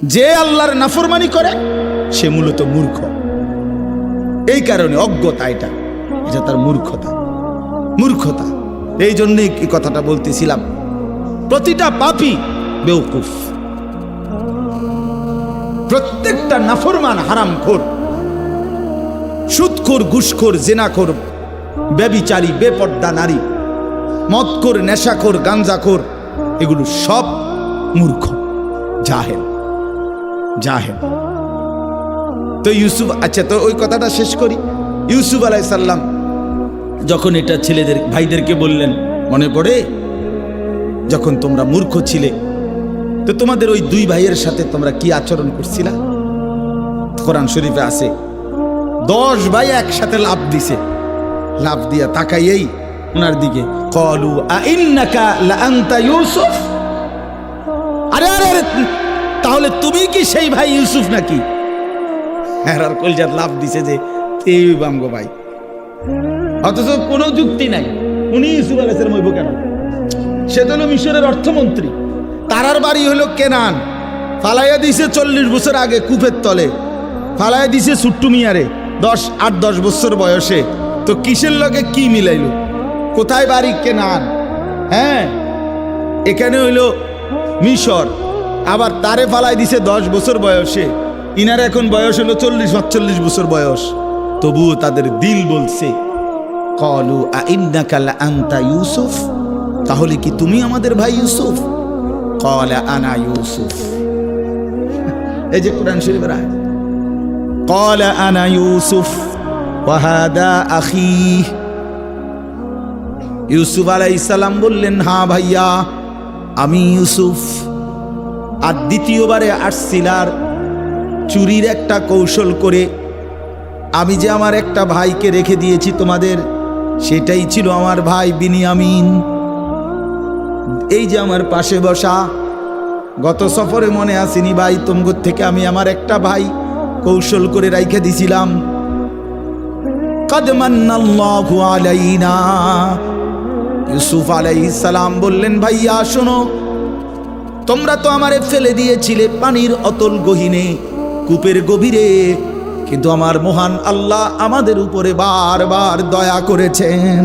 যে আল্লাহর নাফরমানি করে সে মূলত মূর্খ। এই কারণে অজ্ঞতা, এটা তার মূর্খতা। এই জন্যই এই কথাটা বলতেছিলাম, প্রতিটা পাপী বেওকুফ, প্রত্যেকটা নাফরমান হারামখোর, সুদখোর, ঘুষখোর, জিনাখোর, ব্যভিচারী, বেপর্দা নারী, মদখোর, নেশাখোর, গাঞ্জাখোর, এগুলো সব মূর্খ, জাহেল। তো ইউসুফ, আচ্ছা, তো ওই কথাটা শেষ করি। ইউসুফ আলাইহিস সালাম যখন এটা ছেলেদের ভাইদেরকে বললেন, মনে পড়ে যখন তোমরা মূর্খ ছিলে, তো তোমাদের ওই দুই ভাইয়ের সাথে তোমরা কি আচরণ করছিলা? কোরআন শরীফে আছে 10 ভাই একসাথে লাফ দিছে, লাফ দিয়া তাকাইয়েই ওনার দিকে, ক্বালু আইন্নাকা লাআনতা ইউসুফ, আরে তাহলে তুমি কি সেই ভাই ইউসুফ নাকি? আর কলজার লাফ দিছে যে এই বামগো ভাই, অথচ কোনো যুক্তি নাই। উনি ইউসুফ আলাইহিস সালাম হইব কেন? সে তো মিশরের অর্থমন্ত্রী, তারার বাড়ি হলো কেনান, ফালাইয়া দিছে 40 বছর আগে কূপের তলে, ফালাইয়া দিছে ছুট্টু মিয়ারে 8-10 বছর বয়সে। তো কিসের লগে কি মিলাইলো? কোথায় বাড়ি? কেনান। হ্যাঁ, এখানে হইল মিশর, আবার তারে ফালাই দিছে 10 বছর বয়সে, ইনার এখন বয়স হলো 40-45 বছর বয়স। তবুও তাদের দিল বলছে, ক্বালু আইন্নাকা লাআনতা ইউসুফ, তাহলে কি তুমি আমাদের ভাই ইউসুফ? ক্বালা আনা ইউসুফ, এই যে কোরআন শরীফের আয়াত, ক্বালা আনা ইউসুফ ওয়া হাদা আখি। ইউসুফ আলাইহিস সালাম বললেন, হ্যাঁ ভাইয়া, আমি ইউসুফ। আর দ্বিতীয়বারে আসছিলার চুরির একটা কৌশল করে আমি যে আমার একটা ভাইকে রেখে দিয়েছি তোমাদের, সেটাই ছিল আমার ভাই বিনিয়ামিন। এই যে আমার পাশে বসা, গত সফরে মনে আসেনি ভাই, তোমাদের থেকে আমি আমার একটা ভাই কৌশল করে রাইখে দিছিলাম। কাদ মান্নাল্লাহু আলাইনা। ইউসুফ আলাইহিস সালাম বললেন, ভাইয়া শোনো, তোমরা তো আমারে ফেলে দিয়েছিলে পানির অতল গহীনে, কূপের গভীরে, কিন্তু আমার মহান আল্লাহ আমাদের উপরে বারবার দয়া করেছেন।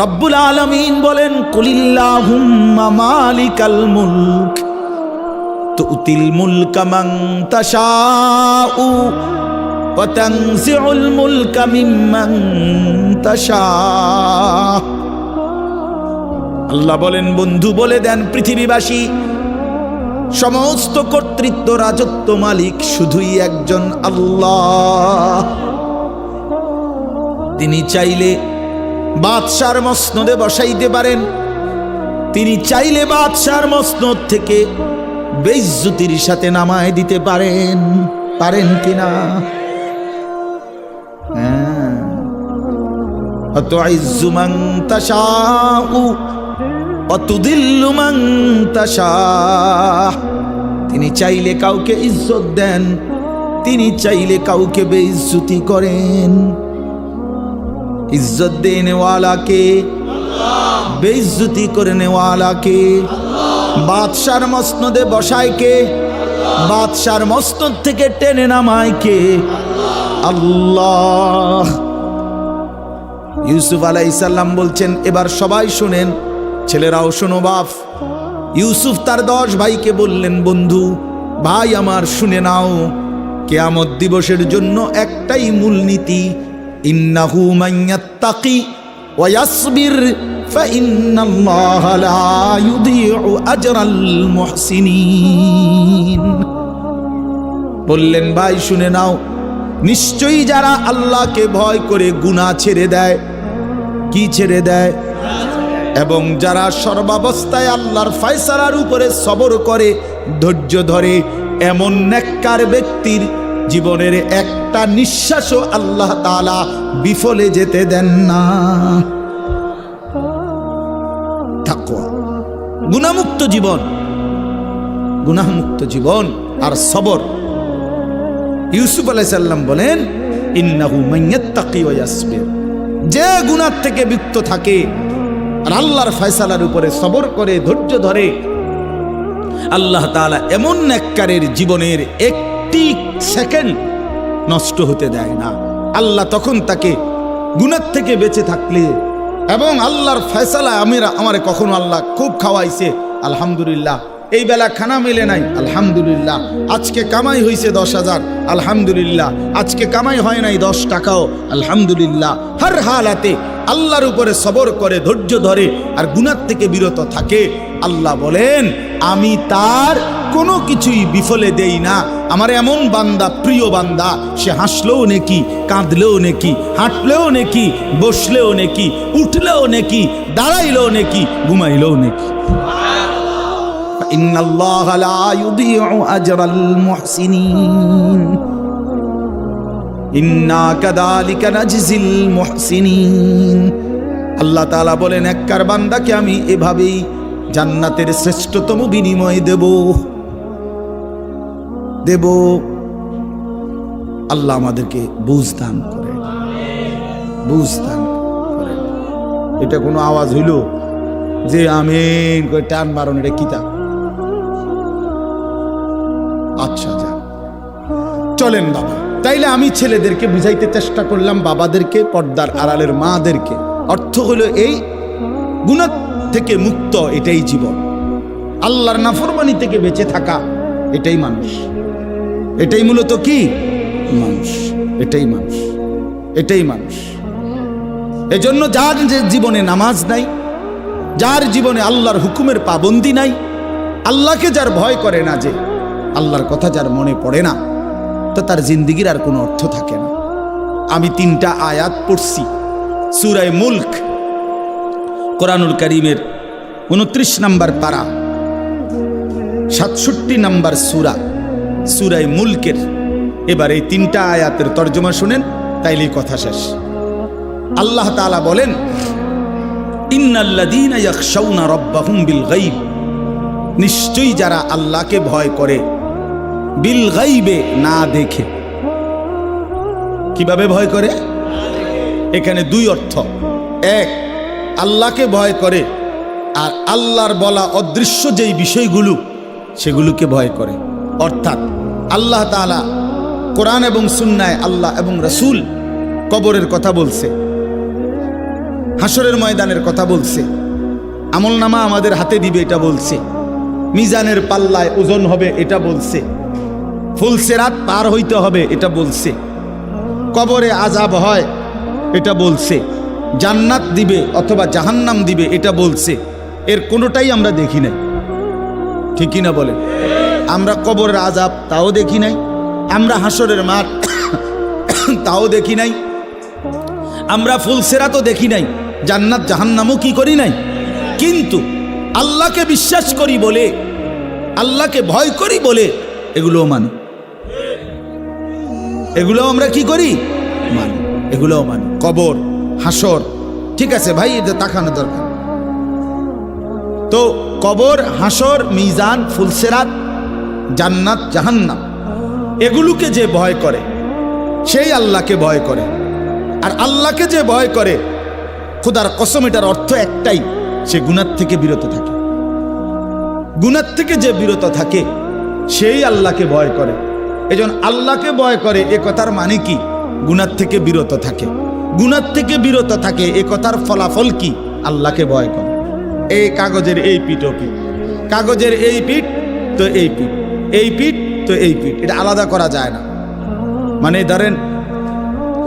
রব্বুল আলামিন বলেন, কুলিল্লাহুম্মা মালিকাল মুলক তুতিল মুলকা মান তাশাউ ওয়া তানজিউল মুলকা মিম্মান তাশা। আল্লাহ বলেন, বন্ধু বলে দেন পৃথিবীবাসী, সমস্ত কর্তৃত্ব, রাজত্ব মালিক শুধুই একজন আল্লাহ। তিনি চাইলে বাদশার মসনদে বসাইতে পারেন, তিনি চাইলে বাদশার মসনদ থেকে বেইজ্জতির সাথে নামায় দিতে পারেন। পারেন কিনা? হ্যাঁ, তুইজ্জু মান তাশাউ ওয়া তুযিল্লু মান তাশা। তিনি চাইলে কাউকে ইজ্জত দেন, তিনি চাইলে কাউকে বেইজ্জতি করেন। ইজ্জত দেনে ওয়ালা কে? আল্লাহ। বেইজ্জতি করনে ওয়ালা কে? আল্লাহ। বাদশার মসনদে বসায় কে? আল্লাহ। বাদশার মসনদ থেকে টেনে নামায় কে? আল্লাহ। ইউসুফ আলাইহিস সালাম বলছেন, এবার সবাই শুনেন, ছেলেরাও শোনো বাপ। ইউসুফ তার 10 ভাইকে বললেন, বন্ধু ভাই আমার শুনে নাও, কিয়ামত দিবসের জন্য একটাই মূলনীতি, ইন্নাহু মাইয়াত্তাকি ওয়া ইয়াসবির ফাইন্নাল্লাহা লা ইউযিউ আজরাল মুহসিনিন। বললেন, ভাই শুনে নাও, নিশ্চয়ই যারা আল্লাহকে ভয় করে গুনাহ ছেড়ে দেয়, কি ছেড়ে দেয়, এবং যারা সর্বাবস্থায় আল্লাহর ফয়সালার উপরে সবর করে, ধৈর্য ধরে, এমন নেককার ব্যক্তির জীবনের একটা নিঃশ্বাসও আল্লাহ তাআলা বিফলে যেতে দেন না। তাকওয়া, গুনাহমুক্ত জীবন, গুনাহমুক্ত জীবন আর সবর। ইউসুফ আলাইহিস সালাম বলেন, ইন্নাহু মাইয়াত্তাকি ওয়া ইয়াসবির, যে গুনাহ থেকে মুক্ত থাকে আর আল্লাহর ফয়সালার উপরে সবর করে, ধৈর্য ধরে, আল্লাহ তাআলা এমন নেককারের জীবনের একটি সেকেন্ড নষ্ট হতে দেয় না। আল্লাহ তখন তাকে গুনাহ থেকে বেঁচে থাকলে এবং আল্লাহর ফয়সালা আমারে কখনো আল্লাহ খুব খাওয়াইছে, আলহামদুলিল্লাহ। এই বেলা খানা মেলে নাই, আলহামদুলিল্লাহ। আজকে কামাই হয়েছে 10,000, আলহামদুলিল্লাহ। আজকে কামাই হয় নাই 10 টাকাও, আলহামদুলিল্লাহ। হর হালাতে আল্লাহর উপরে সবর করে, ধৈর্য ধরে আর গুনাহ থেকে বিরত থাকে, আল্লাহ বলেন আমি তার কোনো কিছুই বিফলে দেই না। আমার এমন বান্দা, প্রিয় বান্দা, সে হাসলেও নেকি, কাঁদলেও নেকি, হাঁটলেও নেকি, বসলেও নেকি, উঠলেও নেকি, দাঁড়াইলেও নেকি, ঘুমাইলেও নেকি। ইন্নাল্লাহা লা ইউদিউ আজরাল মুহসিনিন ইন্না কাযালিকা নাজজিল মুহসিনিন। আল্লাহ তাআলা বলেন নেককার বান্দাকে আমি এভাবেই জান্নাতের শ্রেষ্ঠতম বিনিময় দেব। আল্লাহ আমাদেরকে বুঝ দান করে, বুঝ দান করে। এটা কোনো আওয়াজ হইল যে আমিন করে টান মারণ, এটা কিতা? আচ্ছা যা, চলেন বাবা। তাইলে আমি ছেলেদেরকে বুঝাইতে চেষ্টা করলাম, বাবাদেরকে, পর্দার আড়ালের মাদেরকে। অর্থ হলো এই, গুনাহ থেকে মুক্ত এটাই জীবন, আল্লাহর নাফরমানি থেকে বেঁচে থাকা এটাই মানুষ, এটাই মূলত কি মানুষ, এটাই মানুষ, এটাই মানুষ। এজন্য যার যে জীবনে নামাজ নাই, যার জীবনে আল্লাহর হুকুমের পাবন্দি নাই, আল্লাহকে যার ভয় করে না, যে আল্লাহর কথা যার মনে পড়ে না, তো তার জিন্দেগির আর কোনো অর্থ থাকে না। আমি 3টা আয়াত পড়ছি সূরা মুলক, কোরআনুল কারীমের 29 নম্বর পারা, 67 নম্বর সূরা মুলকের। এবার এই 3টা আয়াতের তর্জমা শুনেন, তাইলেই কথা শেষ। আল্লাহ তাআলা বলেন ইন্নাল্লাযীনা ইয়াখশাউনা রাব্বাহুম বিল গায়ব, নিশ্চয়ই যারা আল্লাহকে ভয় করে, বিল গায়বে, না দেখে। কিভাবে ভয় করে? এখানে 2 অর্থ। এক, আল্লাহকে ভয় করে, আর আল্লাহর বলা অদৃশ্য যেই বিষয়গুলো সেগুলোকে ভয় করে। অর্থাৎ আল্লাহ তাআলা কোরআন এবং সুন্নায় আল্লাহ এবং রাসূল কবরের কথা বলছে, হাসরের ময়দানের কথা বলছে, আমলনামা আমাদের হাতে দিবে এটা বলছে, মিজানের পাল্লায় ওজন হবে এটা বলছে, ফুলসিরাত পার হইতে হবে এটা বলছে, কবরে আযাব হয় এটা বলছে, জান্নাত দিবে অথবা জাহান্নাম দিবে এটা বলছে। এর কোনোটাই আমরা দেখি নাই, ঠিক কিনা বলে? আমরা কবরের আযাব তাও দেখি নাই, আমরা হাসরের মাঠ তাও দেখি নাই, আমরা ফুলসিরাতও দেখি নাই, জান্নাত জাহান্নামও কি করি নাই। কিন্তু আল্লাহকে বিশ্বাস করি বলে, আল্লাহকে ভয় করি বলে এগুলোও মানি, এগুলো আমরা কি করি? মানি, এগুলোও মানি। কবর, হাসর, ঠিক আছে ভাই, এটা তাকানো দরকার। তো কবর, হাসর, মিজান, ফুলসিরাত, জান্নাত, জাহান্নাম, এগুলোকে যে ভয় করে সেই আল্লাহকে ভয় করে। আর আল্লাহকে যে ভয় করে, খোদার কসম, এটার অর্থ একটাই, সে গুনাহ থেকে বিরত থাকে। গুনাহ থেকে যে বিরত থাকে সেই আল্লাহকে ভয় করে। এজন্য আল্লাহকে ভয় করে এ কথার মানে কি? গুনাহ থেকে বিরত থাকে। গুনাহ থেকে বিরত থাকে এ কথার ফলাফল কি? আল্লাহকে ভয় করে। এই কাগজের এই পিঠ ও পিঠ, কাগজের এই পিঠ তো এই পিঠ, এই পিঠ তো এই পিঠ, এটা আলাদা করা যায় না। মানে ধরেন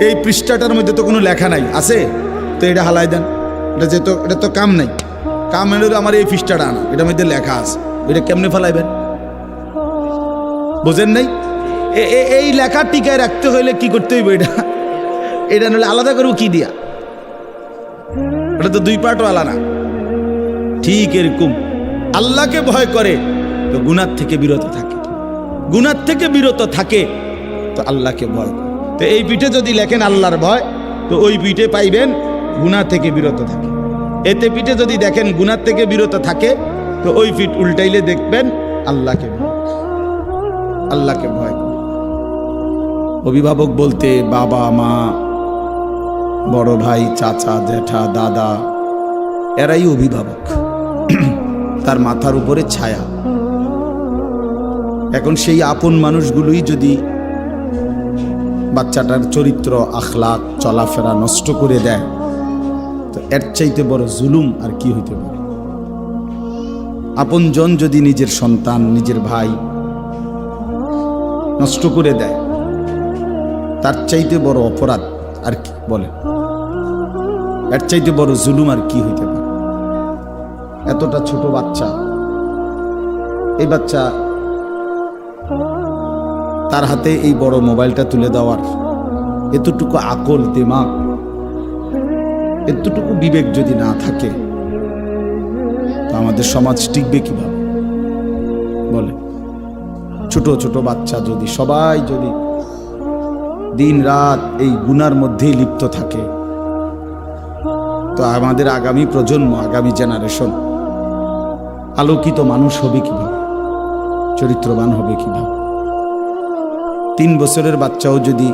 এই পৃষ্ঠাটার মধ্যে তো কোনো লেখা নাই, আছে তো এটা হালাই দেন, এটা তো কাম নাই, কাম হলো আমার এই পৃষ্ঠাটা আনা, এটার মধ্যে লেখা আছে, এটা কেমনে ফেলাইবেন? বোঝেন নাই? এই লেখা টিকায় রাখতে হইলে কি করতে হইব? এটা নইলে আলাদা করবো কি দিয়া? এটা তো 2 পার্টও আলাদা। ঠিক এরকম আল্লাহকে ভয় করে তো গুনাহ থেকে বিরত থাকে, গুনাহ থেকে বিরত থাকে তো আল্লাহকে ভয় করে। তো এই পিঠে যদি লেখেন আল্লাহর ভয়, তো ওই পিঠে পাইবেন গুনাহ থেকে বিরত থাকে। এতে পিঠে যদি দেখেন গুনাহ থেকে বিরত থাকে, তো ওই পিঠ উল্টাইলে দেখবেন আল্লাহকে ভয়, আল্লাহকে ভয় করে। অভিভাবক বলতে বাবা, মা, বড় ভাই, চাচা, জ্যাঠা, দাদা, এরাই অভিভাবক। তার মাথার উপরে ছায়া, এখন সেই আপন মানুষগুলোই যদি বাচ্চাটার চরিত্র, আখলাক, চলাফেরা নষ্ট করে দেয়, তো এর চাইতে বড় জুলুম আর কি হইতে পারে? আপনজন যদি নিজের সন্তান, নিজের ভাই নষ্ট করে দেয়, তার চাইতে বড় অপরাধ আর কি বলে? এর চাইতে বড় জুলুম আর কি হইতে পারে? এতটা ছোট বাচ্চা, এই বাচ্চা, তার হাতে এই বড় মোবাইলটা তুলে দেওয়ার এতটুকু আকল, দিমাগ, এতটুকু বিবেক যদি না থাকে, তো আমাদের সমাজ টিকবে কিভাবে বলে? ছোট ছোট বাচ্চা যদি, সবাই যদি দিন রাত এই গুনার মধ্যেই লিপ্ত থাকে, তো আমাদের আগামী প্রজন্ম, আগামী জেনারেশন আলোকিত মানুষ হবে কিভাবে? চরিত্রবান হবে কিভাবে? 3 বছরের বাচ্চাও যদি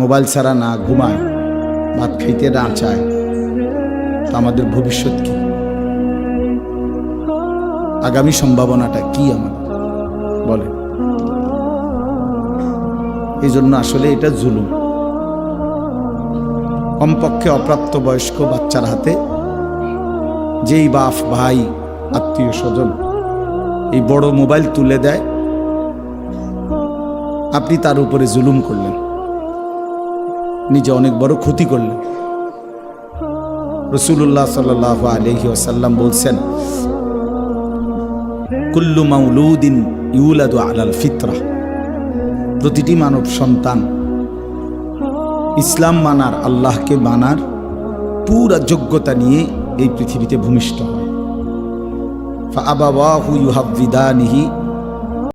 মোবাইল ছাড়া না ঘুমায়, ভাত খাইতে না চায়, তো আমাদের ভবিষ্যৎ কি? আগামী সম্ভাবনাটা কি আমাদের বলে? এই জন্য আসলে এটা জুলুম। কমপক্ষে অপ্রাপ্তবয়স্ক বাচ্চার হাতে যেই বাপ, ভাই, আত্মীয় স্বজন এই বড় মোবাইল তুলে দেয়, আপনি তার উপরে জুলুম করলেন, নিজে অনেক বড় ক্ষতি করলেন। রাসূলুল্লাহ সাল্লাল্লাহু আলাইহি ওয়াসাল্লাম বলছেন, কুল্লু মাউলুদিন ইউলাদু আলাল ফিতরা, প্রতিটি মানব সন্তান ইসলাম মানার, আল্লাহকে মানার পুরা যোগ্যতা নিয়ে এই পৃথিবীতে ভূমিষ্ঠ হয়। ফাআবাওয়াহু ইউহাব্বিদানিহি